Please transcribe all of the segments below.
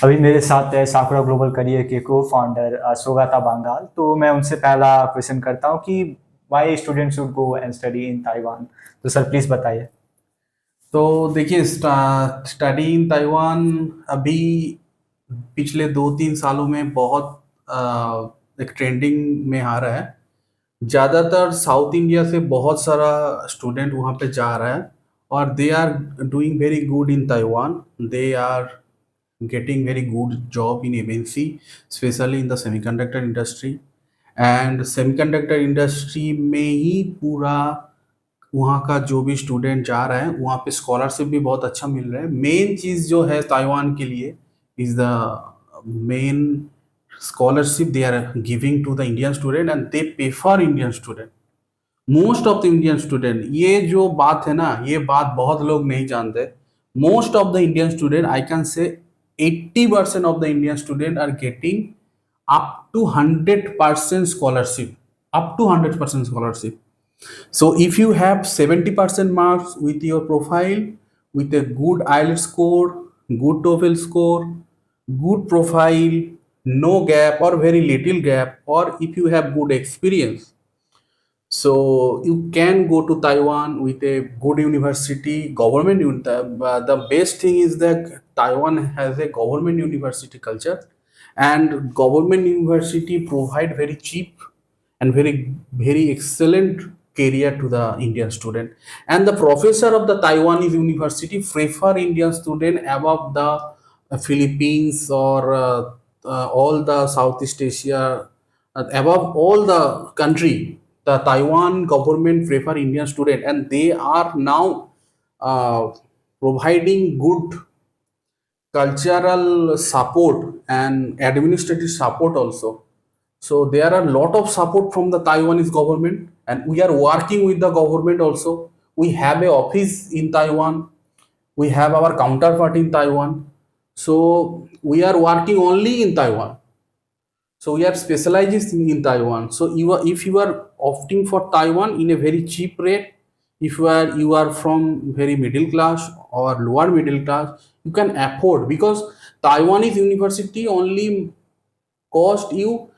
अभी मेरे साथ है साकुरा ग्लोबल करियर के को फाउंडर सोगाता बांगाल। तो मैं उनसे पहला क्वेश्चन करता हूँ कि why student should go and study in Taiwan. तो सर प्लीज बताइए। तो देखिए, स्टडी इन ताइवान अभी पिछले 2-3 सालों में बहुत एक ट्रेंडिंग में आ रहा है। ज़्यादातर साउथ इंडिया से बहुत सारा स्टूडेंट वहाँ पे जा रहा है और they are doing very good in Taiwan. They are getting very good job in MNC, especially in the semiconductor industry. And semiconductor industry में ही पूरा वहाँ का जो भी स्टूडेंट जा रहा है वहाँ पे स्कॉलरशिप भी बहुत अच्छा मिल रहा है। मेन चीज़ जो है ताइवान के लिए is the main scholarship they are giving to the Indian student and they prefer Indian student. Most of the Indian student, ये जो बात है ना, ये बात बहुत लोग नहीं जानते। Most of the Indian student, I can say 80% of the Indian students are getting up to 100% scholarship, up to 100% scholarship. So if you have 70% marks with your profile, with a good IELTS score, good TOEFL score, good profile, no gap or very little gap, or if you have good experience, so you can go to Taiwan with a good university, government. The best thing is that Taiwan has a government university culture, and government university provide very cheap and very excellent career to the Indian student. And the professor of the Taiwanese university prefer Indian student above the Philippines or all the Southeast Asia, above all the country. The Taiwan government prefer Indian student, and they are now uh, providing good cultural support and administrative support also. So there are a lot of support from the Taiwanese government, and we are working with the government also. We have a office in Taiwan. We have our counterpart in Taiwan. So we are working only in Taiwan. So we are specialized in Taiwan. So if you are opting for Taiwan in a very cheap rate, if you are from very middle class or lower middle class, you can afford, because Taiwanese university only cost you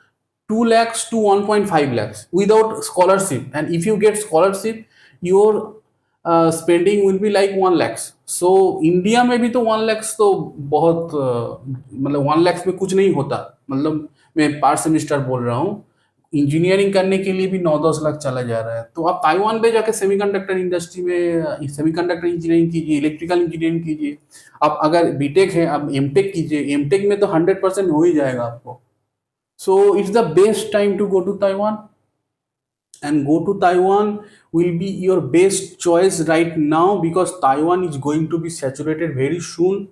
2 lakhs to 1.5 lakhs without scholarship, and if you get scholarship, your spending will be like 1 lakhs. So India में भी तो 1 lakhs तो बहुत मतलब 1 lakhs में कुछ नहीं होता। मतलब मैं पर सेमिस्टर बोल रहा हूँ, इंजीनियरिंग करने के लिए भी 9-10 लाख चला जा रहा है। तो आप ताइवान पे जाके सेमीकंडक्टर इंडस्ट्री में सेमीकंडक्टर इंजीनियरिंग कीजिए, इलेक्ट्रिकल इंजीनियरिंग कीजिए। आप अगर बीटेक है, आप एमटेक कीजिए, एमटेक में तो 100% हो ही जाएगा आपको। So it's the best time to go to Taiwan, and go to Taiwan will be your best choice right now, because Taiwan is going to be saturated very soon,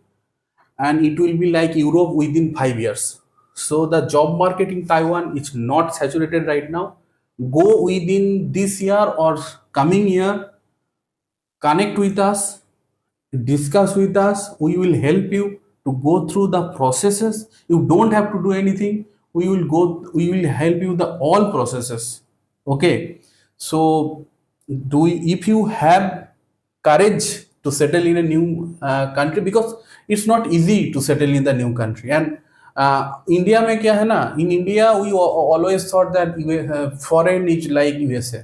and it will be like Europe within 5 years. So the job market in Taiwan is not saturated right now. Go within this year or coming year, connect with us, discuss with us. We will help you to go through the processes. You don't have to do anything. We will help you the all processes. Okay. So if you have courage to settle in a new country, because it's not easy to settle in the new country. And India में क्या है ना, in India we always thought that foreign is like USA.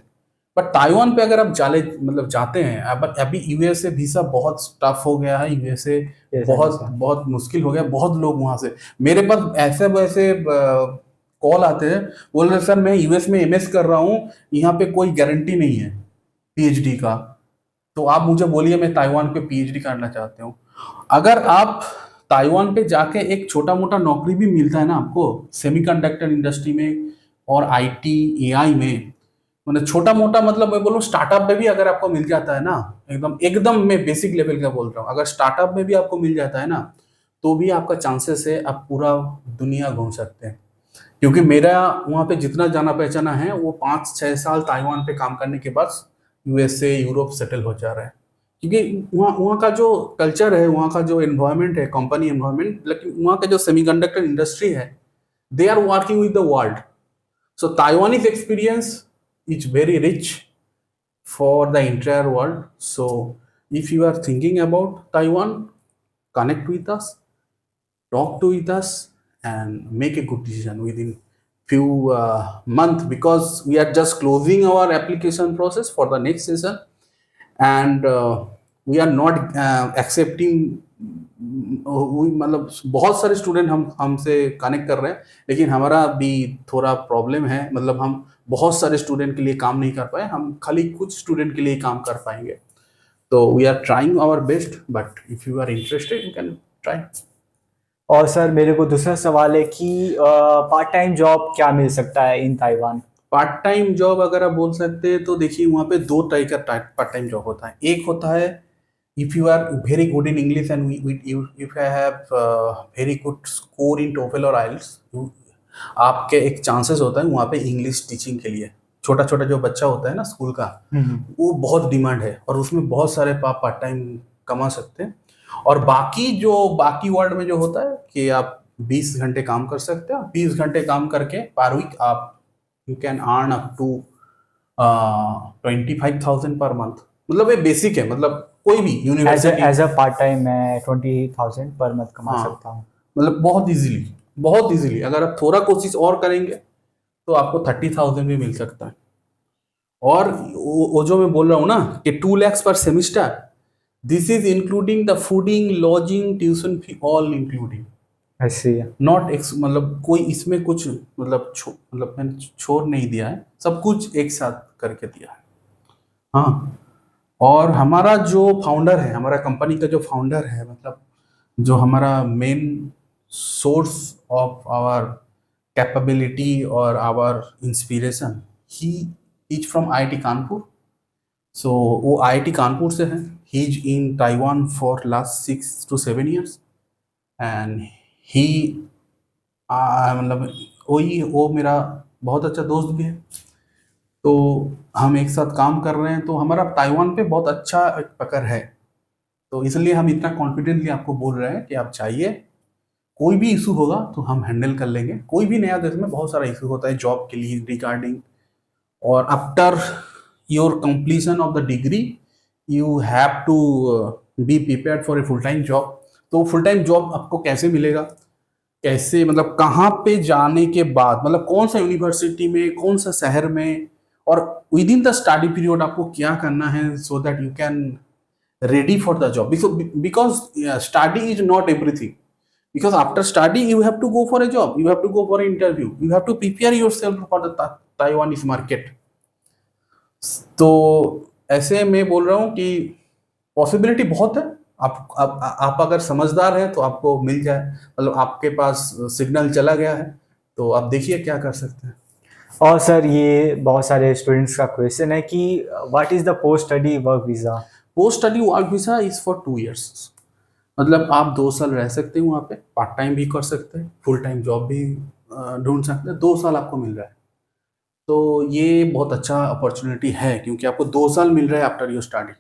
But Taiwan पे अगर आप जाले मतलब जाते हैं, अब अभी यूएसए वीसा बहुत टफ हो गया है। यूएसए यस बहुत अंडरस्टैंड। बहुत मुश्किल हो गया। बहुत लोग वहां से मेरे पास ऐसे वैसे कॉल आते हैं, बोल रहे सर मैं यूएस में एमएस कर रहा हूँ, यहाँ पे कोई गारंटी नहीं है पीएचडी का, तो आप मुझे बोलिए मैं ताइवान पे पीएचडी करना चाहते हूँ। अगर आप ताइवान पे जाके एक छोटा मोटा नौकरी भी मिलता है ना आपको सेमीकंडक्टर इंडस्ट्री में और आईटी एआई में, मतलब छोटा मोटा, मतलब मैं बोलूँ स्टार्टअप में भी अगर आपको मिल जाता है ना, एकदम एकदम मैं बेसिक लेवल का बोल रहा हूँ, अगर स्टार्टअप में भी आपको मिल जाता है ना, तो भी आपका चांसेस है आप पूरा दुनिया घूम सकते हैं। क्योंकि मेरा वहाँ पे जितना जाना पहचाना है, वो 5-6 साल ताइवान पे काम करने के बाद यूएसए यूरोप सेटल हो जा रहा है। क्योंकि वहाँ वहाँ का जो कल्चर है, वहाँ का जो एनवायरनमेंट है, कंपनी एनवायरनमेंट, लेकिन वहाँ का जो सेमीकंडक्टर इंडस्ट्री है, they are working with the world. So Taiwanese experience is very rich for the entire world. So if you are thinking about Taiwan, connect with us. talk to with us and make a good decision within few month, because we are just closing our application process for the next session, and we are not accepting मतलब बहुत सारे student हमसे connect कर रहे हैं, लेकिन हमारा भी थोड़ा प्रॉब्लम है, मतलब हम बहुत सारे स्टूडेंट के लिए काम नहीं कर पाए, हम खाली कुछ स्टूडेंट के लिए काम कर पाएंगे। तो we are trying our best, but if you are interested you can try. और सर मेरे को दूसरा सवाल है कि पार्ट टाइम जॉब क्या मिल सकता है in Taiwan? Part time job अगर आप बोल सकते हैं तो देखिए वहाँ पे दो टाइप का पार्ट टाइम जॉब होता है। एक होता है if you are very good in English and if you have very good score in TOEFL or IELTS, आपके एक चांसेस होता है वहाँ पे इंग्लिश टीचिंग के लिए। छोटा छोटा जो बच्चा होता है ना स्कूल का, वो बहुत डिमांड है और उसमें बहुत सारे पार्ट टाइम कमा सकते हैं। और बाकी वर्ल्ड में जो होता है कि आप 20 घंटे काम कर सकते हैं, 20 घंटे काम करके पर वीक आप you can earn up to 25,000 per month. मतलब ये बेसिक है, मतलब कोई भी university as a part time मैं 20,000 पर मंथ कमा सकता हूँ। मतलब बहुत इजीली अगर आप थोड़ा कोशिश और करेंगे तो आपको 30,000 भी मिल सकता है। और वो जो मैं बोल रहा हूँ ना कि 2 lakhs पर semester, this is including the fooding, lodging, tuition fee, all including. ऐसे नॉट मतलब कोई इसमें कुछ मतलब मैंने छोड़ नहीं दिया है, सब कुछ एक साथ करके दिया है। हाँ, और हमारा जो फाउंडर है, हमारा कंपनी का जो फाउंडर है, मतलब जो हमारा main source of our capability और our inspiration, he is from IIT Kanpur. So वो आईआईटी कानपुर से है। He is in Taiwan for last 6 to 7 years and he मतलब वो मेरा बहुत अच्छा दोस्त भी है। तो हम एक साथ काम कर रहे हैं, तो हमारा ताइवान पे बहुत अच्छा एक पकड़ है। तो इसलिए हम इतना कॉन्फिडेंटली आपको बोल रहे हैं कि आप चाहिए, कोई भी इशू होगा तो हम हैंडल कर लेंगे। कोई भी नया देश में बहुत सारा इशू होता है जॉब के लिए रिगार्डिंग, और after your completion of the degree you have to be prepared for a full time job. तो फुल टाइम जॉब आपको कैसे मिलेगा, कैसे मतलब कहाँ पे जाने के बाद, मतलब कौन सा यूनिवर्सिटी में, कौन सा शहर में, और with in the study period आपको क्या करना है so that you can ready for the job. Because study is not everything, because after study you have to go for a job, you have to go for an interview, you have to prepare yourself for the Taiwanese market। तो ऐसे मैं बोल रहा हूँ कि possibility बहुत है। आप अगर समझदार हैं तो आपको मिल जाए, मतलब आपके पास सिग्नल चला गया है तो आप देखिए क्या कर सकते हैं। और सर ये बहुत सारे स्टूडेंट्स का क्वेश्चन है कि what is the post study work visa? Post study work visa is for 2 years, मतलब आप 2 साल रह सकते हैं वहाँ पे, पार्ट टाइम भी कर सकते हैं, फुल टाइम जॉब भी ढूंढ सकते हैं, 2 साल आपको मिल रहा है। तो ये बहुत अच्छा अपॉर्चुनिटी है क्योंकि आपको 2 साल मिल रहा है आफ्टर योर स्टडी।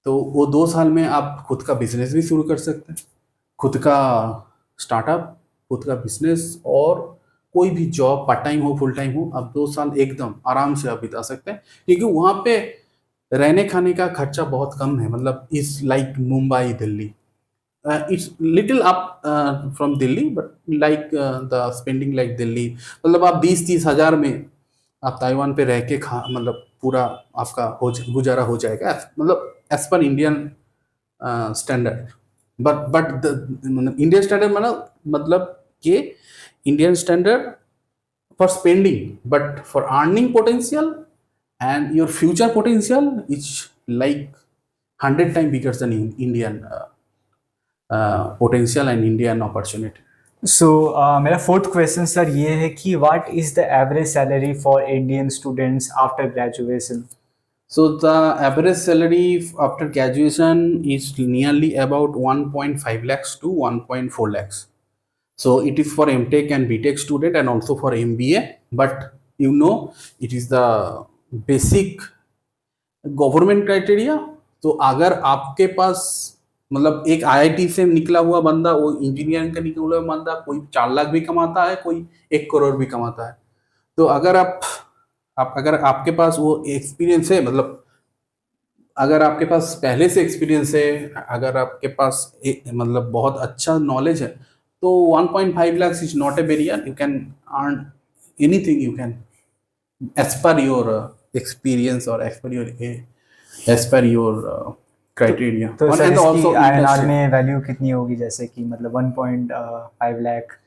तो वो 2 साल में आप खुद का बिजनेस भी शुरू कर सकते हैं, खुद का स्टार्टअप, खुद का बिजनेस, और कोई भी जॉब पार्ट टाइम हो फुल टाइम हो, आप 2 साल एकदम आराम से आप बिता सकते हैं। क्योंकि वहाँ पे रहने खाने का खर्चा बहुत कम है, मतलब इस like Mumbai, Delhi, it's little up from Delhi, but like the spending like Delhi, मतलब आप 20-30 हजार में आप ताइवान पे रह के मतलब पूरा आपका गुजारा हो जाएगा, मतलब as per Indian standard. But Indian standard मतलब कि Indian standard for spending, but for earning potential and your future potential is like 100 times bigger than Indian potential and Indian opportunity. So मेरा फोर्थ क्वेश्चन सर ये है कि what is the average salary for Indian students after graduation? So the average salary after graduation is nearly about 1.5 lakhs to 1.4 lakhs. So it is for MTech and BTech student and also for MBA, but you know it is the basic government criteria। तो अगर आपके पास मतलब एक IIT से निकला हुआ बंदा, वो इंजीनियरिंग का निकला हुआ बंदा, कोई 4 लाख भी कमाता है, कोई 1 करोड़ भी कमाता है। तो अगर अगर आपके पास वो एक्सपीरियंस है, मतलब अगर आपके पास पहले से एक्सपीरियंस है, अगर आपके पास मतलब बहुत अच्छा नॉलेज है, तो 1.5 lakhs is not a barrier. You can earn anything you can as per your experience or as per your criteria. तो सर And इसकी also INR industry. में वैल्यू कितनी होगी, जैसे कि मतलब 1.5 lakh?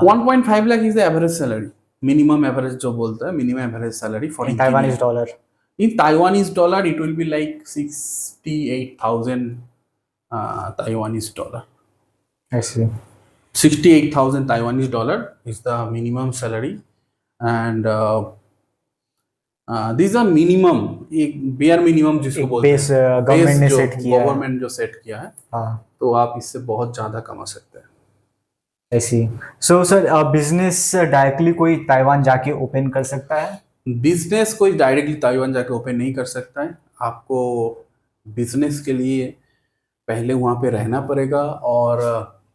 1.5 lakh is the average salary. Minimum average जो बोलता है, minimum average salary for in engineer. Taiwanese dollar? In Taiwanese dollar, it will be like 68,000 Taiwanese dollar. ऐसे? 68,000 Taiwanese dollar is the minimum salary, and these are minimum, एक bare minimum जिसको एक बोलते base हैं, government ने जो set किया है। गवर्नमेंट जो सेट किया है, हाँ, तो आप इससे बहुत ज्यादा कमा सकते हैं। ऐसी। सो सर बिजनेस डायरेक्टली कोई ताइवान जाके ओपन कर सकता है? बिजनेस कोई डायरेक्टली ताइवान जाके ओपन नहीं कर सकता है। आपको बिजनेस के लिए पहले वहाँ पे रहना पड़ेगा, और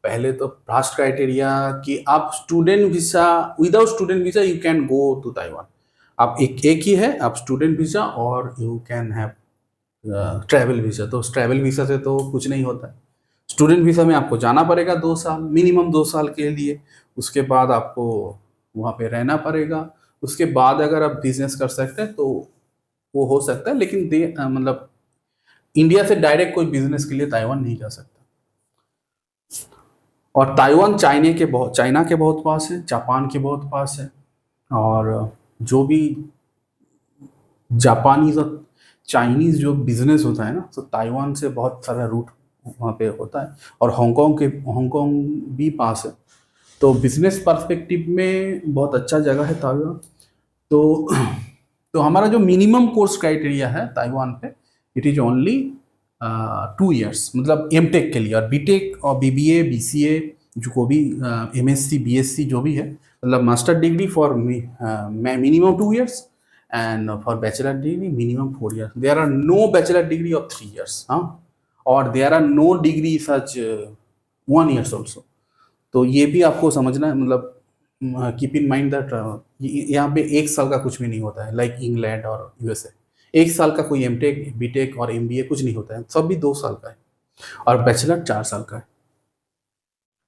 पहले तो फर्स्ट क्राइटेरिया कि आप student visa, without student visa you can go to Taiwan. आप एक ही है, आप स्टूडेंट वीज़ा और you can have travel visa. तो ट्रैवल वीज़ा से तो कुछ नहीं होता है। स्टूडेंट वीज़ा में आपको जाना पड़ेगा 2 साल, मिनिमम 2 साल के लिए। उसके बाद आपको वहाँ पे रहना पड़ेगा। उसके बाद अगर आप बिजनेस कर सकते हैं तो वो हो सकता है, लेकिन मतलब इंडिया से डायरेक्ट कोई बिजनेस के लिए ताइवान नहीं जा सकता। और ताइवान चाइना के बहुत पास है, जापान के बहुत पास है, और जो भी जापानीज और चाइनीज जो बिजनेस होता है ना, तो ताइवान से बहुत सारा रूट वहाँ पे होता है, और हांगकांग भी पास है। तो बिजनेस पर्सपेक्टिव में बहुत अच्छा जगह है ताइवान। तो हमारा जो मिनिमम कोर्स क्राइटेरिया है ताइवान पे, इट इज ओनली 2 years, मतलब एमटेक के लिए। और बीटेक और बीबीए बीसीए जो को भी एमएससी बीएससी जो भी है, मतलब master degree for minimum 2 years, and for bachelor degree minimum 4 years। There are no bachelor degree of 3 years, हाँ, और there are no degree such 1 years also. तो ये भी आपको समझना है, मतलब कीप इन माइंड दैट यहाँ पे 1 साल का कुछ भी नहीं होता है, लाइक इंग्लैंड और यूएसए। 1 साल का कोई एमटेक बीटेक और एमबीए कुछ नहीं होता है, सब भी 2 साल का है, और बैचलर 4 साल का है।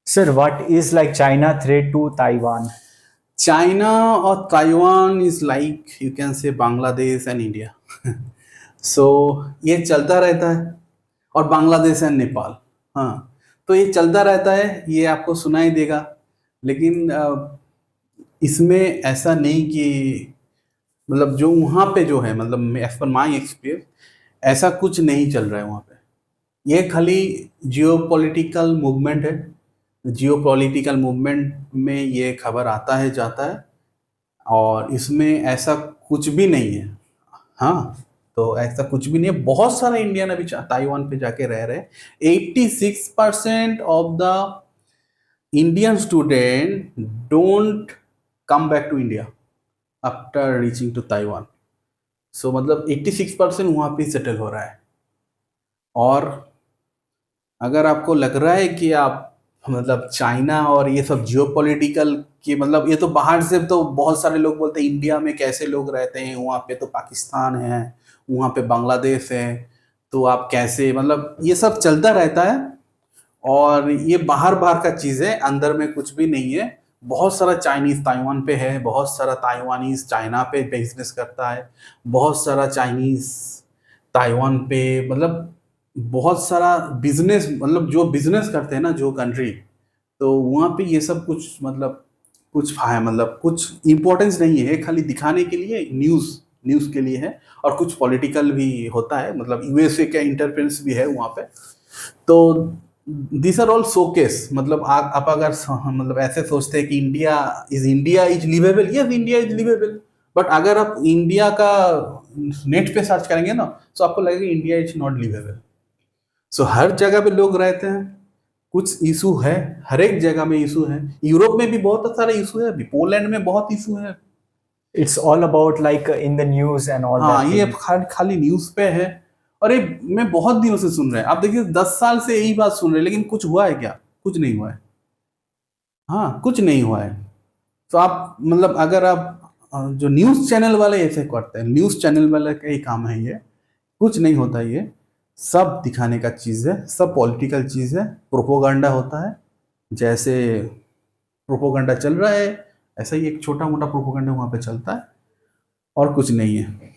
Sir what is like China threat to Taiwan? China और Taiwan is like you can say Bangladesh and India. सो ये चलता रहता है, और बांग्लादेश एंड नेपाल, हाँ, तो ये चलता रहता है, ये आपको सुनाई देगा। लेकिन इसमें ऐसा नहीं कि मतलब जो वहाँ पे जो है, मतलब एज पर माई एक्सपीरियंस, ऐसा कुछ नहीं चल रहा है वहाँ पे। ये खाली जियोपॉलिटिकल मूवमेंट है। जियोपॉलिटिकल मूवमेंट में ये खबर आता है जाता है, और इसमें ऐसा कुछ भी नहीं है। हाँ, तो ऐसा कुछ भी नहीं है। बहुत सारे इंडियन अभी ताइवान पे जाके रह रहे हैं। 86% of the Indian student don't come back to India after reaching to Taiwan. So मतलब 86% वहाँ पे सेटल हो रहा है। और अगर आपको लग रहा है कि आप मतलब चाइना और ये सब जियोपॉलिटिकल की, मतलब ये तो बाहर से तो बहुत सारे लोग बोलते हैं इंडिया में कैसे लोग रहते हैं, वहाँ पे तो पाकिस्तान है, वहाँ पे बांग्लादेश है, तो आप कैसे, मतलब ये सब चलता रहता है। और ये बाहर बाहर का चीज़ है, अंदर में कुछ भी नहीं है। बहुत सारा चाइनीज ताइवान पे है, बहुत सारा ताइवानीज चाइना पे बिजनेस करता है, बहुत सारा चाइनीज ताइवान पे, मतलब बहुत सारा बिजनेस, मतलब जो बिजनेस करते हैं ना जो कंट्री, तो वहाँ पे ये सब कुछ मतलब कुछ है, मतलब कुछ इम्पोर्टेंस नहीं है, खाली दिखाने के लिए, न्यूज़ के लिए है। और कुछ पॉलिटिकल भी होता है, मतलब यूएसए का इंटरफेरेंस भी है वहाँ पे। तो दिस आर ऑल शोकेस, मतलब आप अगर मतलब ऐसे सोचते हैं कि India is livable, yes India is livable, but अगर आप इंडिया का नेट पे सर्च करेंगे ना, तो आपको लगेगा इंडिया इज नॉट लिवेबल। सो हर जगह पे लोग रहते हैं, कुछ इशू है, हर एक जगह में इशू है। यूरोप में भी बहुत सारे इशू है, अभी पोलैंड में बहुत इशू है। It's all about like in the news and all हाँ, दैट। ये खाली न्यूज पे है। और ये मैं बहुत दिनों से सुन रहे हैं, आप देखिए 10 साल से यही बात सुन रहे हैं, लेकिन कुछ हुआ है क्या? कुछ नहीं हुआ है। हाँ, कुछ नहीं हुआ है। तो आप मतलब अगर आप जो न्यूज चैनल वाले ऐसे करते हैं, न्यूज चैनल वाले का ही काम है ये, कुछ नहीं होता, ये सब दिखाने का चीज़ है, सब पॉलिटिकल चीज़ है, प्रोपोगंडा होता है, जैसे प्रोपोगंडा चल रहा है, ऐसा ही एक छोटा मोटा प्रोपोगंडा वहाँ पे चलता है और कुछ नहीं है।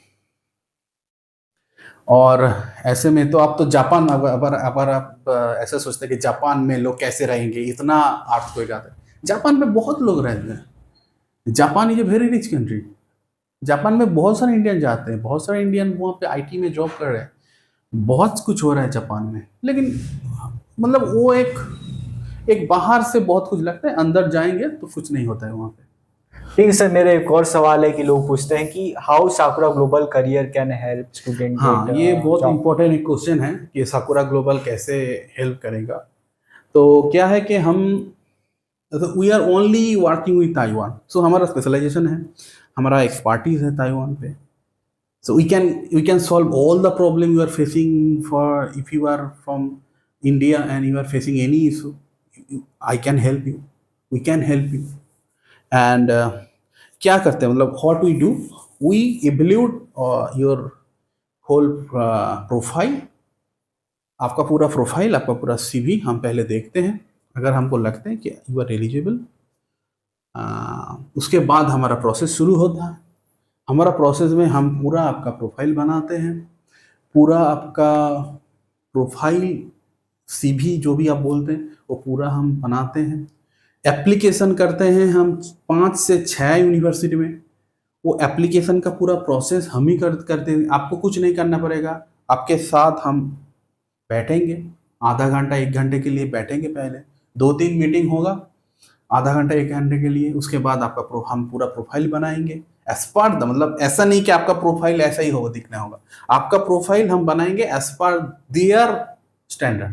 और ऐसे में तो आप तो जापान, अगर आप ऐसा सोचते हैं कि जापान में लोग कैसे रहेंगे, इतना अर्थक्वेक आता है। जापान में बहुत लोग रहते हैं। Japan is a very rich country. Japan में बहुत सारे इंडियन जाते हैं, बहुत सारे इंडियन वहाँ पे आईटी में जॉब कर रहे हैं, बहुत कुछ हो रहा है जापान में। लेकिन मतलब वो एक बाहर से बहुत कुछ लगता है, अंदर जाएंगे तो कुछ नहीं होता है वहाँ पे। ठीक है सर, मेरा एक और सवाल है कि लोग पूछते हैं कि how साकुरा global career can help student हाँ, गेट ये बहुत जॉब। इंपॉर्टेंट एक क्वेश्चन है कि साकुरा ग्लोबल कैसे हेल्प करेगा। तो क्या है कि हम we are only working with Taiwan, so हमारा स्पेशलाइजेशन है, हमारा एक्सपर्टीज है ताइवान पे। So we can solve all the problem you are facing. For if you are from India and you are facing any issue, I can help you, we can help you. And क्या करते हैं, मतलब what we do, we evaluate your whole profile, आपका पूरा profile, आपका पूरा CV हम पहले देखते हैं। अगर हमको लगता है कि यू आर एलिजिबल, उसके बाद हमारा प्रोसेस शुरू होता है। हमारा प्रोसेस में हम पूरा आपका प्रोफाइल बनाते हैं, पूरा आपका प्रोफाइल CV जो भी आप बोलते हैं वो पूरा हम बनाते हैं। एप्लीकेशन करते हैं हम 5 से 6 यूनिवर्सिटी में। वो एप्लीकेशन का पूरा प्रोसेस हम ही करते हैं, आपको कुछ नहीं करना पड़ेगा। आपके साथ हम बैठेंगे, आधा घंटा 1 घंटे के लिए बैठेंगे, पहले 2-3 मीटिंग होगा, आधा घंटा 1 घंटे के लिए। उसके बाद आपका हम पूरा प्रोफाइल बनाएंगे एज पर द, मतलब ऐसा नहीं कि आपका प्रोफाइल ऐसा ही होगा, दिखना होगा। आपका प्रोफाइल हम बनाएंगे एज पर देयर स्टैंडर्ड,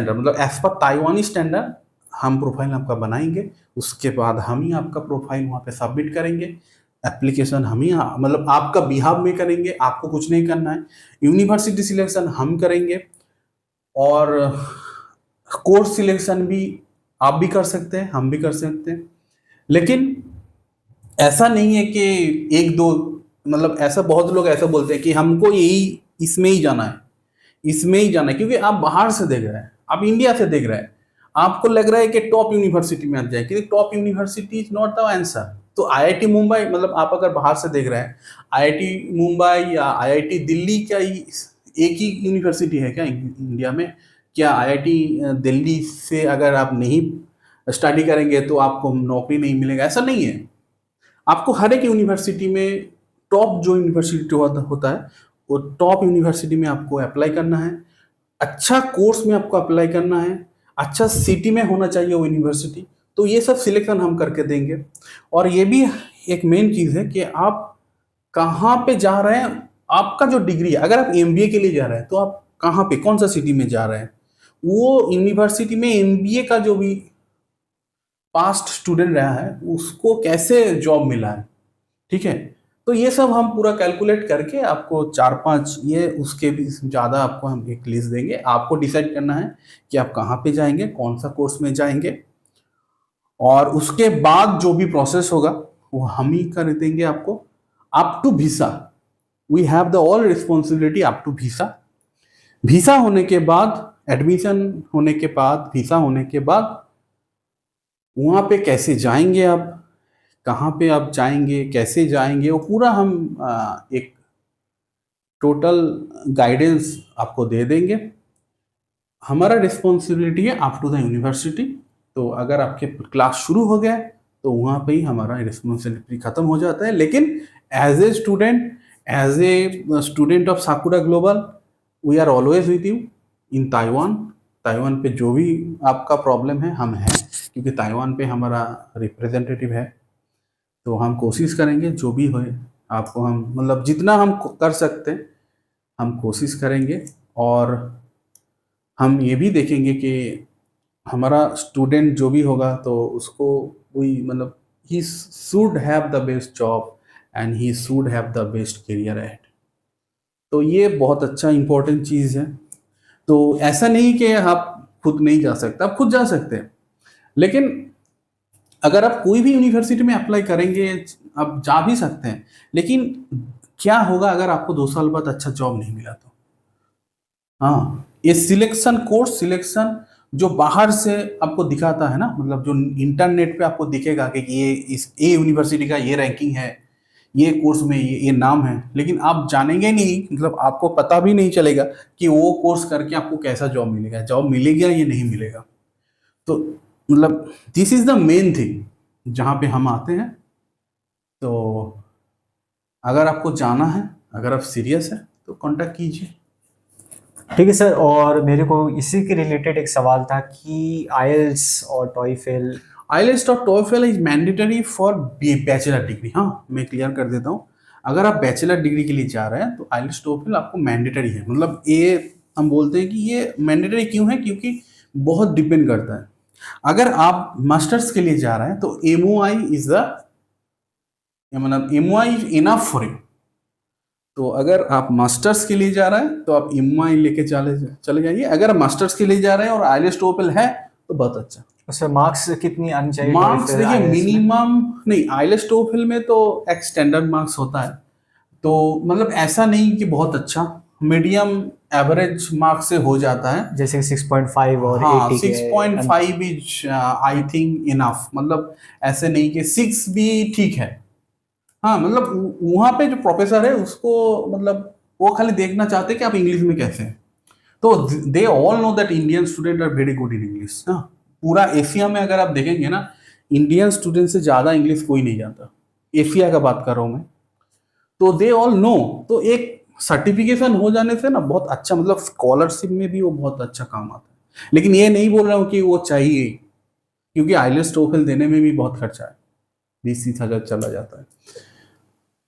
मतलब एज पर ताइवानी स्टैंडर्ड हम प्रोफाइल आपका बनाएंगे। उसके बाद हम ही आपका प्रोफाइल वहाँ पे सबमिट करेंगे। एप्लीकेशन हम ही, मतलब आपका बिहाव में करेंगे, आपको कुछ नहीं करना है। यूनिवर्सिटी सिलेक्शन हम करेंगे और कोर्स सिलेक्शन भी आप भी कर सकते हैं, हम भी कर सकते हैं। लेकिन ऐसा नहीं है कि एक दो, मतलब ऐसा बहुत लोग ऐसा बोलते हैं कि हमको यही इसमें ही जाना है, इसमें ही जाना है, क्योंकि आप बाहर से देख रहे हैं, आप इंडिया से देख रहे हैं, आपको लग रहा है कि टॉप यूनिवर्सिटी में आ जाए, क्योंकि top university is not the answer. तो IIT मुंबई, मतलब आप अगर बाहर से देख रहे हैं, IIT मुंबई या IIT दिल्ली, क्या एक ही यूनिवर्सिटी है क्या इंडिया में? क्या IIT दिल्ली से अगर आप नहीं स्टडी करेंगे तो आपको नौकरी नहीं मिलेगा? ऐसा नहीं है। आपको हर एक यूनिवर्सिटी में टॉप जो यूनिवर्सिटी होता है वो टॉप यूनिवर्सिटी में आपको अप्लाई करना है, अच्छा कोर्स में आपको अप्लाई करना है, अच्छा सिटी में होना चाहिए वो यूनिवर्सिटी। तो ये सब सिलेक्शन हम करके देंगे। और ये भी एक मेन चीज़ है कि आप कहाँ पे जा रहे हैं, आपका जो डिग्री है, अगर आप MBA के लिए जा रहे हैं तो आप कहाँ पे, कौन सा सिटी में जा रहे हैं, वो यूनिवर्सिटी में MBA का जो भी पास्ट स्टूडेंट रहा है उसको कैसे जॉब मिला है, ठीक है। तो ये सब हम पूरा कैलकुलेट करके आपको 4-5, ये उसके भी ज़्यादा आपको हम एक लिस्ट देंगे। आपको डिसाइड करना है कि आप कहाँ पे जाएंगे, कौन सा कोर्स में जाएंगे, और उसके बाद जो भी प्रोसेस होगा वो हम ही कर देंगे आपको। Up to visa, we have the all responsibility up to visa. Visa होने के बाद, एडमिशन होने के बाद, वीसा होने के बाद वहाँ पे कैसे जाएंगे आप, कहाँ पे आप जाएंगे, कैसे जाएंगे, वो पूरा हम एक टोटल गाइडेंस आपको दे देंगे। हमारा रिस्पॉन्सिबिलिटी है अप टू द यूनिवर्सिटी। तो अगर आपके क्लास शुरू हो गया तो वहाँ पे ही हमारा रिस्पॉन्सिबिलिटी खत्म हो जाता है। लेकिन as a student of Sakura Global, we are always with you in Taiwan. Taiwan पे जो भी आपका प्रॉब्लम है हम हैं, क्योंकि ताइवान पे हमारा रिप्रेजेंटेटिव है। तो हम कोशिश करेंगे जो भी होए आपको, हम मतलब जितना हम कर सकते हैं हम कोशिश करेंगे। और हम ये भी देखेंगे कि हमारा स्टूडेंट जो भी होगा तो उसको वही, मतलब he should have the best job and he should have the best career at. तो ये बहुत अच्छा इंपॉर्टेंट चीज़ है। तो ऐसा नहीं कि आप खुद नहीं जा सकते, आप खुद जा सकते हैं। लेकिन अगर आप कोई भी यूनिवर्सिटी में अप्लाई करेंगे, आप जा भी सकते हैं, लेकिन क्या होगा अगर आपको 2 साल बाद अच्छा जॉब नहीं मिला तो? हाँ, ये सिलेक्शन, कोर्स सिलेक्शन जो बाहर से आपको दिखाता है ना, मतलब जो इंटरनेट पे आपको दिखेगा कि ये इस ए यूनिवर्सिटी का ये रैंकिंग है, ये कोर्स में ये नाम है, लेकिन आप जानेंगे नहीं, मतलब आपको पता भी नहीं चलेगा कि वो कोर्स करके आपको कैसा जॉब मिलेगा, जॉब मिलेगा या नहीं मिलेगा। तो मतलब this is the main thing जहाँ पे हम आते हैं। तो अगर आपको जाना है, अगर आप सीरियस है तो कांटेक्ट कीजिए। ठीक है सर, और मेरे को इसी के रिलेटेड एक सवाल था कि आईएलटीएस और टॉइफेल। आईएलटीएस और TOEFL is mandatory for bachelor degree. हाँ, मैं क्लियर कर देता हूँ, अगर आप बैचलर डिग्री के लिए जा रहे हैं तो आईएलटीएस टोफेल आपको मैंडेटरी है। मतलब ये हम बोलते हैं कि ये मैंडेटरी क्यों है, क्योंकि बहुत डिपेंड करता है। अगर आप मास्टर्स के लिए जा रहे हैं तो एमओआई इज द, मतलब MOI is enough for you. तो अगर आप मास्टर्स के लिए जा रहे हैं तो आप एमओआई लेके चले जाइए। अगर आप मास्टर्स के लिए जा रहे हैं और आईएलटीएस टोफेल है तो बहुत अच्छा। सर मार्क्स कितनी आनी चाहिए? मार्क्स TOEFL, देखिए IELTS में? मिनिमम नहीं, आईएलटीएस टोफेल में तो एक स्टैंडर्ड मार्क्स होता है, तो मतलब ऐसा नहीं कि बहुत अच्छा, मीडियम एवरेज मार्क्स से हो जाता है। जैसे 6.5 और हाँ, 80 के 6.5 इज आई थिंक इनफ, मतलब ऐसे नहीं कि 6 भी ठीक है। हाँ, मतलब वहाँ पे जो प्रोफेसर है उसको, मतलब वो खाली देखना चाहते हैं कि आप इंग्लिश में कैसे हैं। तो they all know that Indian student are very good in English. हाँ, पूरा एशिया में अगर आप देखेंगे ना, इंडियन स्टूडेंट से ज़्यादा इंग्लिश कोई नहीं जानता। एशिया का बात कर रहा हूँ मैं। तो दे ऑल नो, तो एक सर्टिफिकेशन हो जाने से ना बहुत अच्छा, मतलब स्कॉलरशिप में भी वो बहुत अच्छा काम आता है। लेकिन ये नहीं बोल रहा हूँ कि वो चाहिए, क्योंकि आईएलटीएस टोफेल देने में भी बहुत खर्चा है, 20-30 हज़ार चला जाता है।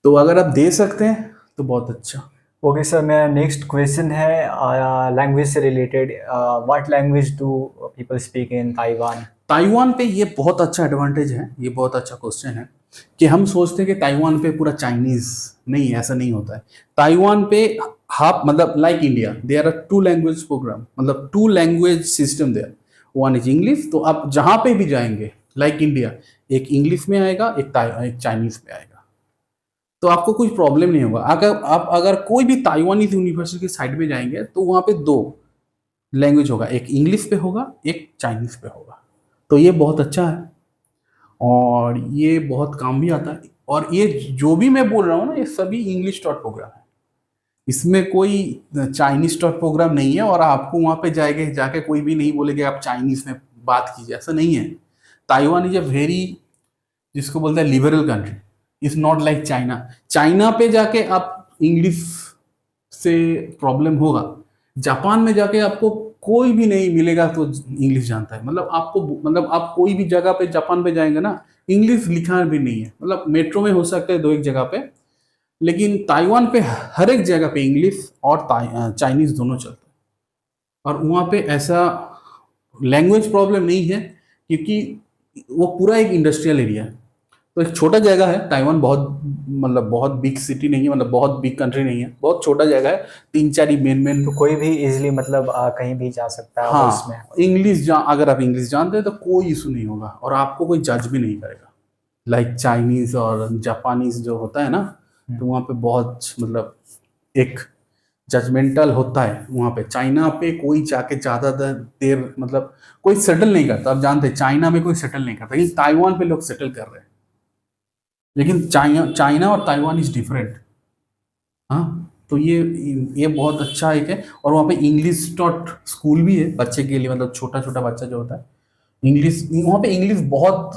तो अगर आप दे सकते हैं तो बहुत अच्छा। ओके सर, मेरा नेक्स्ट क्वेश्चन है लैंग्वेज से related. What language do people speak in Taiwan? Taiwan पे ये बहुत अच्छा एडवांटेज है, ये बहुत अच्छा क्वेश्चन है कि हम सोचते हैं कि ताइवान पे पूरा चाइनीज, नहीं ऐसा नहीं होता है। ताइवान पे हाफ, मतलब like India there are 2 language program, मतलब 2 language system there, one is English. तो आप जहाँ पे भी जाएंगे लाइक इंडिया, एक इंग्लिश में आएगा, एक चाइनीज में आएगा, तो आपको कुछ प्रॉब्लम नहीं होगा। अगर कोई भी ताइवानीज यूनिवर्सिटी की साइड में जाएंगे तो वहाँ पे 2 लैंग्वेज होगा, एक इंग्लिश पे होगा, एक चाइनीज पे होगा। तो ये बहुत अच्छा है और ये बहुत काम भी आता है। और ये जो भी मैं बोल रहा हूँ ना, ये सभी इंग्लिश डॉट प्रोग्राम है, इसमें कोई चाइनीज डॉट प्रोग्राम नहीं है। और आपको वहाँ पे जाके कोई भी नहीं बोलेगा आप चाइनीज में बात कीजिए, ऐसा नहीं है। ताइवान इज अ वेरी, जिसको बोलते हैं liberal country, is not like China. China पे जाके आप इंग्लिश से प्रॉब्लम होगा, जापान में जाके आपको कोई भी नहीं मिलेगा तो इंग्लिश जानता है। मतलब आपको, मतलब आप कोई भी जगह पे जापान पे जाएंगे ना, इंग्लिश लिखा भी नहीं है। मतलब मेट्रो में हो सकता है 2-1 जगह पे, लेकिन ताइवान पे हर एक जगह पे इंग्लिश और चाइनीज दोनों चलते हैं। और वहाँ पे ऐसा लैंग्वेज प्रॉब्लम नहीं है, क्योंकि वो पूरा एक इंडस्ट्रियल एरिया है। तो एक छोटा जगह है ताइवान, बहुत, मतलब बहुत बिग सिटी नहीं है, मतलब बहुत बिग कंट्री नहीं है, बहुत छोटा जगह है। 3-4 ही मेन तो कोई भी इजीली मतलब कहीं भी जा सकता है और इसमें। हाँ, अगर आप इंग्लिश जानते हैं तो कोई इशू नहीं होगा और आपको कोई जज भी नहीं करेगा। लाइक चाइनीज और जापानीज जो होता है ना, तो वहाँ पे बहुत, मतलब एक जजमेंटल होता है वहाँ पे। चाइना पे कोई जाके ज़्यादा देर, मतलब कोई सेटल नहीं करता। आप जानते हैं चाइना में कोई सेटल नहीं करता, लेकिन ताइवान पे लोग सेटल कर रहे हैं। लेकिन चाइना और ताइवान इज डिफरेंट। हाँ, तो ये बहुत अच्छा एक है। और वहाँ पे इंग्लिश डॉट स्कूल भी है बच्चे के लिए, मतलब छोटा छोटा बच्चा जो होता है, इंग्लिश, वहाँ पे इंग्लिश बहुत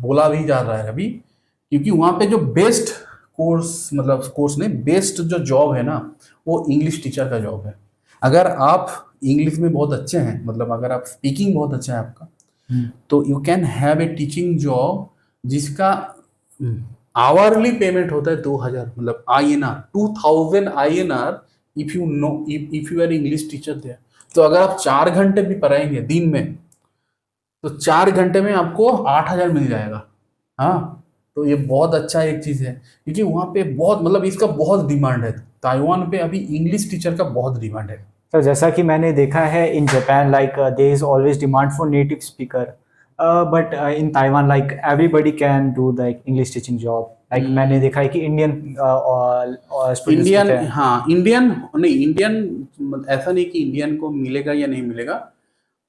बोला भी जा रहा है अभी, क्योंकि वहाँ पे जो बेस्ट कोर्स, मतलब कोर्स नहीं, बेस्ट जो जॉब है ना, वो इंग्लिश टीचर का जॉब है। अगर आप इंग्लिश में बहुत अच्छे हैं, मतलब अगर आप स्पीकिंग बहुत अच्छा है आपका, तो you can have a teaching job जिसका आवरली पेमेंट होता है 2,000, मतलब INR 2,000 INR। If you know, if you are English teacher there, तो अगर आप 4 घंटे भी पढ़ाएंगे दिन में, तो 4 घंटे में आपको 8,000 मिल जाएगा। हाँ, तो ये बहुत अच्छा एक चीज़ है, क्योंकि वहाँ पे बहुत, मतलब इसका बहुत डिमांड है। ताइवान पे अभी इंग्लिश टीचर का बहुत डिमांड है। तो जैसा कि मैंने देखा है in Japan, like there is always demand for native speaker, but in Taiwan like everybody can do the English teaching job. Like मैंने देखा है कि इंडियन स्टूडेंट्स इंडियन, होते हैं। हाँ इंडियन नहीं, इंडियन ऐसा नहीं कि इंडियन को मिलेगा या नहीं मिलेगा,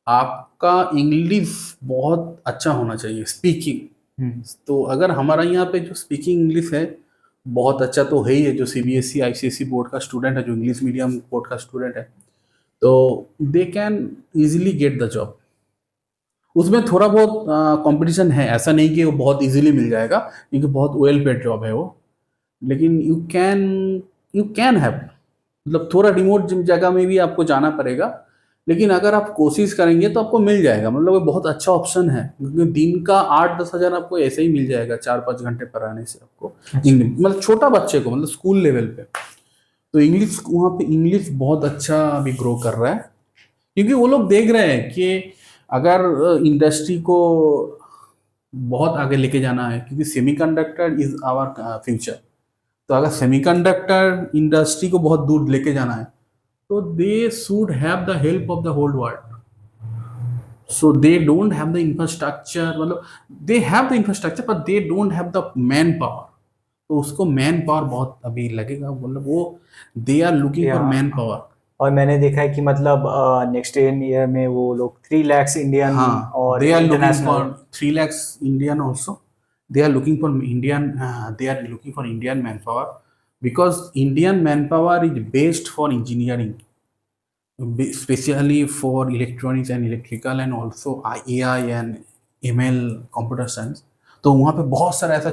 आपका इंग्लिश बहुत अच्छा होना चाहिए, स्पीकिंग। तो अगर हमारा यहाँ पे जो स्पीकिंग इंग्लिश है बहुत अच्छा तो है ही है, जो सीबीएसई आईसीएसई बोर्ड का स्टूडेंट है, जो इंग्लिश मीडियम बोर्ड का स्टूडेंट है, तो they can easily get the job. उसमें थोड़ा बहुत कंपटीशन है, ऐसा नहीं कि वो बहुत इजीली मिल जाएगा, क्योंकि बहुत वेल पेड जॉब है वो। लेकिन यू कैन हैव, मतलब थोड़ा रिमोट जगह में भी आपको जाना पड़ेगा, लेकिन अगर आप कोशिश करेंगे तो आपको मिल जाएगा। मतलब वो बहुत अच्छा ऑप्शन है, क्योंकि दिन का 8-10 हज़ार आपको ऐसे ही मिल जाएगा 4-5 घंटे पढ़ाने से आपको इंग्लिश, मतलब छोटा बच्चे को, मतलब स्कूल लेवल पे। तो इंग्लिश वहाँ पे इंग्लिश बहुत अच्छा अभी ग्रो कर रहा है, क्योंकि वो लोग देख रहे हैं कि अगर इंडस्ट्री को बहुत आगे लेके जाना है, क्योंकि सेमीकंडक्टर इज आवर फ्यूचर। तो अगर सेमीकंडक्टर इंडस्ट्री को बहुत दूर लेके जाना है, तो they should have the help of the whole world. So they don't have the infrastructure, मतलब they have the infrastructure but they don't have the manpower. तो उसको मैन पावर बहुत अभी लगेगा, मतलब वो they are looking for manpower. और मैंने देखा है कि मतलब नेक्स्ट ईयर में वो लोग 3 lakhs इंडियन हाँ, और they are looking international. for 3 lakhs Indian also. They are looking for Indian. They are looking for Indian manpower, because Indian manpower is based for engineering, especially for electronics and electrical, and also AI and ML computer science. तो वहाँ पे बहुत सारा ऐसा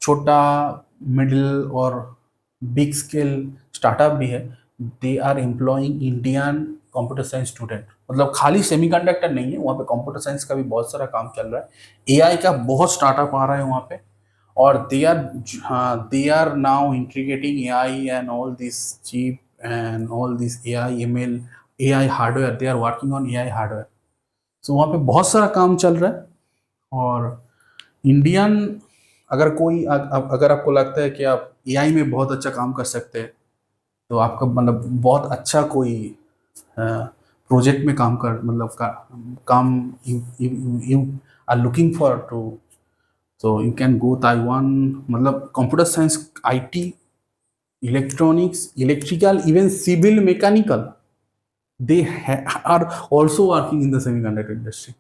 छोटा middle और big scale startup भी है। They are employing Indian computer science student, मतलब खाली सेमीकंडक्टर नहीं है वहाँ पे, कंप्यूटर साइंस का भी बहुत सारा काम चल रहा है। एआई का बहुत स्टार्टअप आ रहा है वहाँ पे, और they are now integrating AI and all this chip and all this AI ML AI hardware. They are working on AI hardware. So वहाँ पे बहुत सारा काम चल रहा है। और इंडियन, अगर आपको लगता है कि आप एआई में बहुत अच्छा काम कर सकते हैं, तो आपका मतलब बहुत अच्छा कोई प्रोजेक्ट में काम कर, मतलब काम you are looking for to, तो यू कैन गो ताइवान। मतलब computer science, IT, electronics, electrical, even civil, mechanical, they are also working in the semiconductor industry.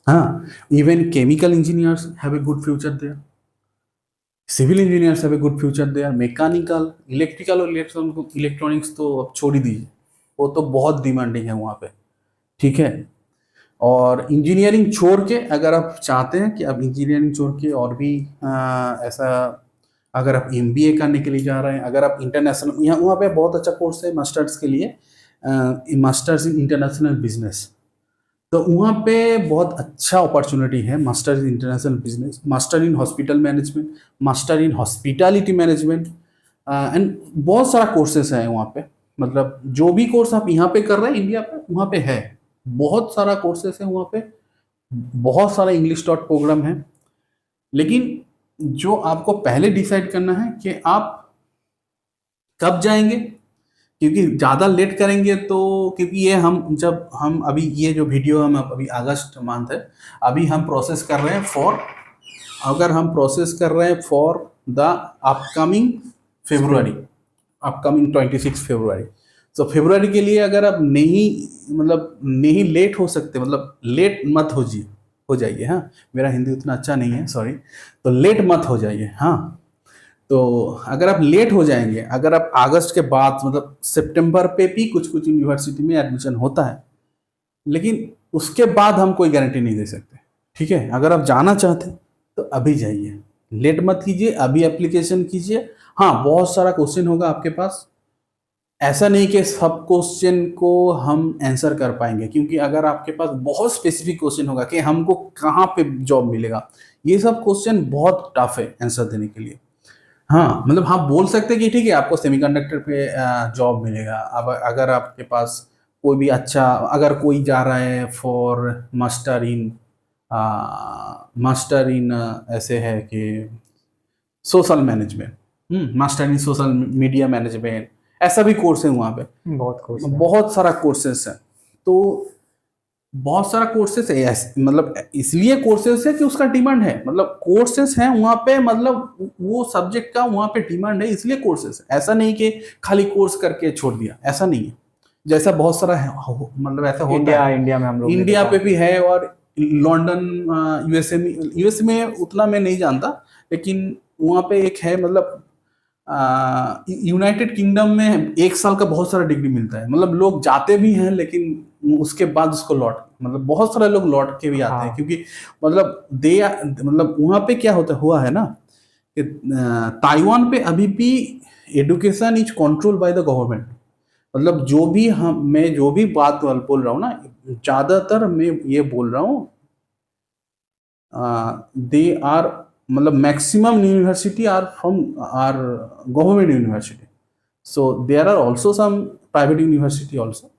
हाँ, even chemical engineers have a good future there, civil engineers have a good future there, mechanical, electrical और electronics तो अब छोड़ ही दीजिए, वो तो बहुत demanding है वहाँ पे। ठीक है, और इंजीनियरिंग छोड़ के अगर आप चाहते हैं कि आप इंजीनियरिंग छोड़ के और भी ऐसा, अगर आप एमबीए करने के लिए जा रहे हैं, अगर आप इंटरनेशनल, यहाँ वहाँ पे बहुत अच्छा कोर्स है मास्टर्स के लिए, मास्टर्स इन इंटरनेशनल बिजनेस। तो वहाँ पे बहुत अच्छा अपॉर्चुनिटी है, master in international business, master in hospital management, master in hospitality management, and बहुत सारा कोर्सेस है वहाँ पे। मतलब जो भी कोर्स आप यहाँ पे कर रहे हैं इंडिया पे, वहाँ पे है, बहुत सारा कोर्सेस है वहाँ पे, बहुत सारा इंग्लिश डॉट प्रोग्राम है। लेकिन जो आपको पहले डिसाइड करना है कि आप कब जाएंगे, क्योंकि ज़्यादा लेट करेंगे तो, क्योंकि ये जब हम अभी ये जो वीडियो हम अभी अगस्त मंथ है, अभी हम प्रोसेस कर रहे हैं for the upcoming February, upcoming 26 फरवरी। तो फरवरी के लिए अगर आप नहीं लेट हो सकते, मतलब लेट मत हो जाइए। हाँ, मेरा हिंदी उतना अच्छा नहीं है, सॉरी। तो लेट मत हो जाइए। हाँ, तो अगर आप लेट हो जाएंगे, अगर आप अगस्त के बाद, मतलब सितंबर पे भी कुछ यूनिवर्सिटी में एडमिशन होता है, लेकिन उसके बाद हम कोई गारंटी नहीं दे सकते। ठीक है, अगर आप जाना चाहते हैं तो अभी जाइए, लेट मत कीजिए, अभी एप्लीकेशन कीजिए। हाँ, बहुत सारा क्वेश्चन होगा आपके पास, ऐसा नहीं कि सब क्वेश्चन को हम आंसर कर पाएंगे, क्योंकि अगर आपके पास बहुत स्पेसिफिक क्वेश्चन होगा कि हमको कहाँ पे जॉब मिलेगा, ये सब क्वेश्चन बहुत टफ है आंसर देने के लिए। हाँ, मतलब हाँ, बोल सकते हैं कि ठीक है आपको सेमीकंडक्टर पे जॉब मिलेगा। अब अगर आपके पास कोई भी अच्छा, अगर कोई जा रहा है फॉर मास्टर इन ऐसे है कि social management, master in social media management, ऐसा भी कोर्स है वहाँ पे, बहुत सारा कोर्सेस है। तो बहुत सारा कोर्सेस है, मतलब इसलिए कोर्सेस है कि उसका डिमांड है, मतलब कोर्सेस हैं वहाँ पे, मतलब वो सब्जेक्ट का वहाँ पे डिमांड है, इसलिए कोर्सेस है। ऐसा नहीं कि खाली कोर्स करके छोड़ दिया, ऐसा नहीं है। जैसा बहुत सारा मतलब ऐसा होता इंडिया है। इंडिया में हम लोग ने इंडिया देखा। पे भी है, और लंदन, यूएसए में उतना मैं नहीं जानता, लेकिन वहाँ पे एक है, मतलब यूनाइटेड किंगडम में 1 साल का बहुत सारा डिग्री मिलता है, मतलब लोग जाते भी हैं, लेकिन उसके बाद उसको लौट, मतलब बहुत सारे लोग लौट के भी आते हैं, हाँ। क्योंकि मतलब दे मतलब वहाँ पे क्या होता हुआ है ना कि ताइवान पे अभी भी education is control by the government. मतलब जो भी मैं जो भी बात बोल रहा हूँ ना, ज्यादातर मैं ये बोल रहा हूँ, दे आर, मतलब maximum university are from are government university, so there are also some private university also,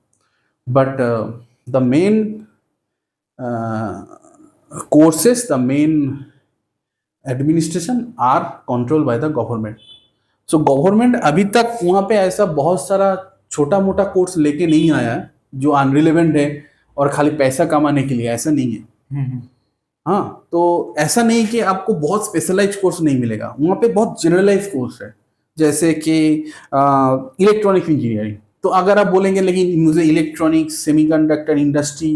but the main courses, the main administration are controlled by the government. So government अभी तक वहाँ पे ऐसा बहुत सारा छोटा मोटा कोर्स लेके नहीं आया है जो अनरिलेवेंट है और खाली पैसा कमाने के लिए, ऐसा नहीं है। हम्म। हाँ, तो ऐसा नहीं कि आपको बहुत स्पेशलाइज कोर्स नहीं मिलेगा, वहाँ पे बहुत जनरलाइज कोर्स है, जैसे कि इलेक्ट्रॉनिक इंजीनियरिंग। तो अगर आप बोलेंगे लेकिन मुझे इलेक्ट्रॉनिक्स सेमीकंडक्टर इंडस्ट्री,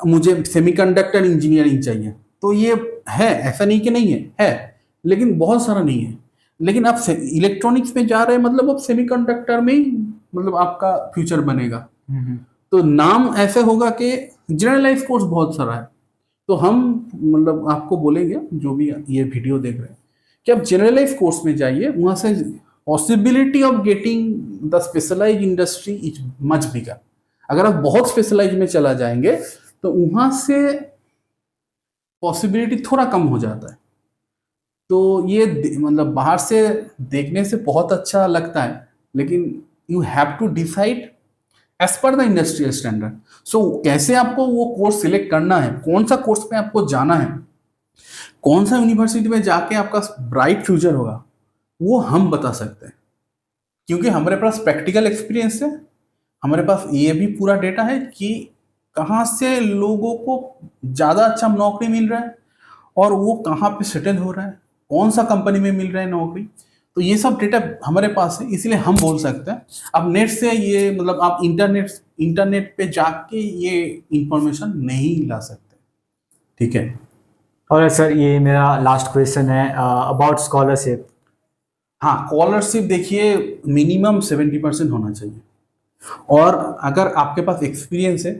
मुझे सेमीकंडक्टर इंजीनियरिंग चाहिए, तो ये है, ऐसा नहीं कि नहीं है, लेकिन बहुत सारा नहीं है। लेकिन आप इलेक्ट्रॉनिक्स में जा रहे हैं, मतलब अब सेमीकंडक्टर में ही मतलब आपका फ्यूचर बनेगा, हम्म। तो नाम ऐसे होगा कि जनरलाइज कोर्स बहुत सारा है। तो हम मतलब आपको बोलेंगे जो भी ये वीडियो देख रहे हैं कि आप जनरलाइज कोर्स में जाइए, वहां से possibility of getting the specialize industry is much bigger. अगर आप बहुत स्पेशलाइज में चला जाएंगे तो वहां से पॉसिबिलिटी थोड़ा कम हो जाता है। तो ये मतलब बाहर से देखने से बहुत अच्छा लगता है, लेकिन you have to decide as per the industrial standard. So कैसे आपको वो कोर्स सिलेक्ट करना है, कौन सा कोर्स में आपको जाना है, कौन सा यूनिवर्सिटी में जाके आपका ब्राइट फ्यूचर होगा, वो हम बता सकते हैं, क्योंकि हमारे पास प्रैक्टिकल एक्सपीरियंस है, हमारे पास ये भी पूरा डेटा है कि कहाँ से लोगों को ज़्यादा अच्छा नौकरी मिल रहा है और वो कहाँ पे सेटल हो रहा है, कौन सा कंपनी में मिल रहा है नौकरी। तो ये सब डेटा हमारे पास है, इसलिए हम बोल सकते हैं। अब नेट से ये मतलब आप इंटरनेट पे जाके ये इंफॉर्मेशन नहीं ला सकते, ठीक है। और सर ये मेरा लास्ट क्वेश्चन है अबाउट स्कॉलरशिप। हाँ, स्कॉलरशिप देखिए मिनिमम 70% होना चाहिए, और अगर आपके पास एक्सपीरियंस है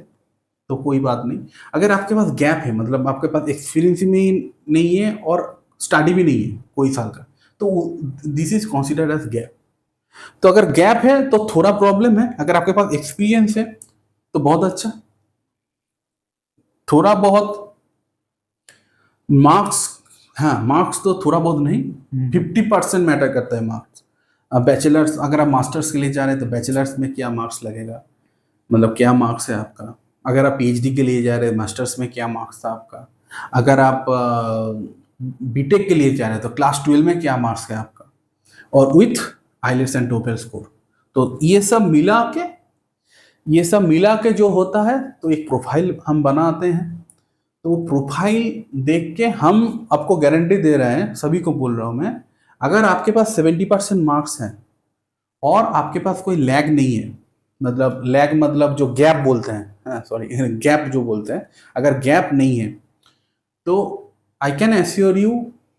तो कोई बात नहीं। अगर आपके पास गैप है, मतलब आपके पास एक्सपीरियंस भी नहीं है और स्टडी भी नहीं है कोई साल का, तो this is considered age gap. तो अगर गैप है तो थोड़ा प्रॉब्लम है, अगर आपके पास एक्सपीरियंस है तो बहुत अच्छा। थोड़ा बहुत मार्क्स, हाँ मार्क्स तो थोड़ा बहुत नहीं, 50% मैटर करता है मार्क्स। बैचलर्स, अगर आप मास्टर्स के लिए जा रहे हैं तो बैचलर्स में क्या मार्क्स लगेगा, मतलब क्या मार्क्स है आपका। अगर आप पीएचडी के लिए जा रहे हैं, मास्टर्स में क्या मार्क्स था आपका। अगर आप बीटेक के लिए जा रहे हैं तो क्लास 12 में क्या मार्क्स है आपका, और with IELTS and TOEFL score. तो ये सब मिला के जो होता है, तो एक प्रोफाइल हम बनाते हैं। तो वो प्रोफाइल देख के हम आपको गारंटी दे रहे हैं, सभी को बोल रहा हूं मैं, अगर आपके पास 70% मार्क्स हैं और आपके पास कोई लैग नहीं है, मतलब लैग मतलब जो गैप बोलते हैं, सॉरी गैप जो बोलते हैं, अगर गैप नहीं है तो I can assure you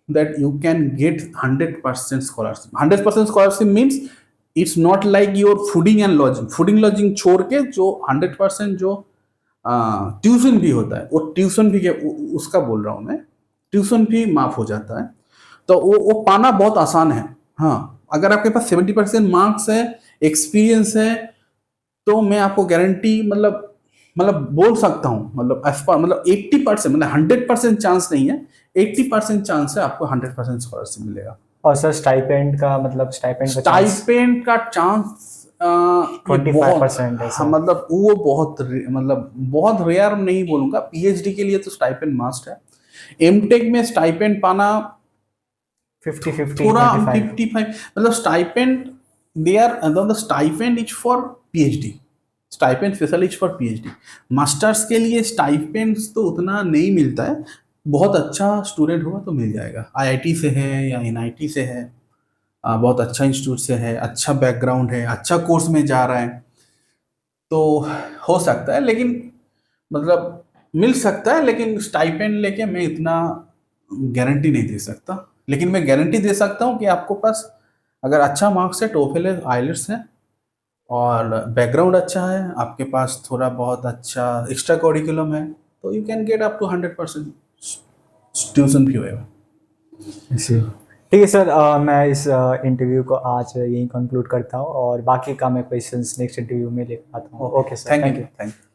that you can gate 100% scholarship. 100% scholarship means it's not like your fooding lodging छोड़ के जो 100% जो ट्यूशन भी होता है, वो ट्यूशन भी उसका बोल रहा हूँ मैं, ट्यूशन भी माफ हो जाता है। तो वो पाना बहुत आसान है। हाँ, अगर आपके पास 70% मार्क्स है, एक्सपीरियंस है, तो मैं आपको गारंटी मतलब बोल सकता हूँ, मतलब मतलब 80%, मतलब 100% चांस नहीं है, 80% चांस है आपको 100% स्कॉलरशिप मिलेगा। और सर स्टाइपेंड का मतलब स्टाइपेंड का चांस 25% है हाँ, सर। मतलब वो मतलब बहुत रेयर नहीं बोलूंगा। पीएचडी के लिए तो स्टाइपेंड मस्ट है। एमटेक में स्टाइपेंड पाना 50-50 थोड़ा 25। 55, मतलब stipend they are the stipend is for PhD, stipend special is for PhD. Masters के लिए स्टाइपेंड तो उतना नहीं मिलता है, बहुत अच्छा स्टूडेंट होगा तो मिल जाएगा, आईआईटी से है या एनआईटी से है, बहुत अच्छा इंस्टीट्यूट से है, अच्छा बैकग्राउंड है, अच्छा कोर्स में जा रहा है, तो हो सकता है, लेकिन मतलब मिल सकता है, लेकिन स्टाइपेंड लेके मैं इतना गारंटी नहीं दे सकता। लेकिन मैं गारंटी दे सकता हूँ कि आपको पास अगर अच्छा मार्क्स है, टोफेल है, आइलेट्स है और बैकग्राउंड अच्छा है, आपके पास थोड़ा बहुत अच्छा एक्स्ट्रा करिकुलम है, तो you can get up to 100% tuition fee होएगा। जी ठीक है सर, मैं इस इंटरव्यू को आज यहीं कंक्लूड करता हूँ और बाकी का मैं क्वेश्चंस नेक्स्ट इंटरव्यू में लेकर आता हूँ। Okay sir, thank thank you, you. Thank you.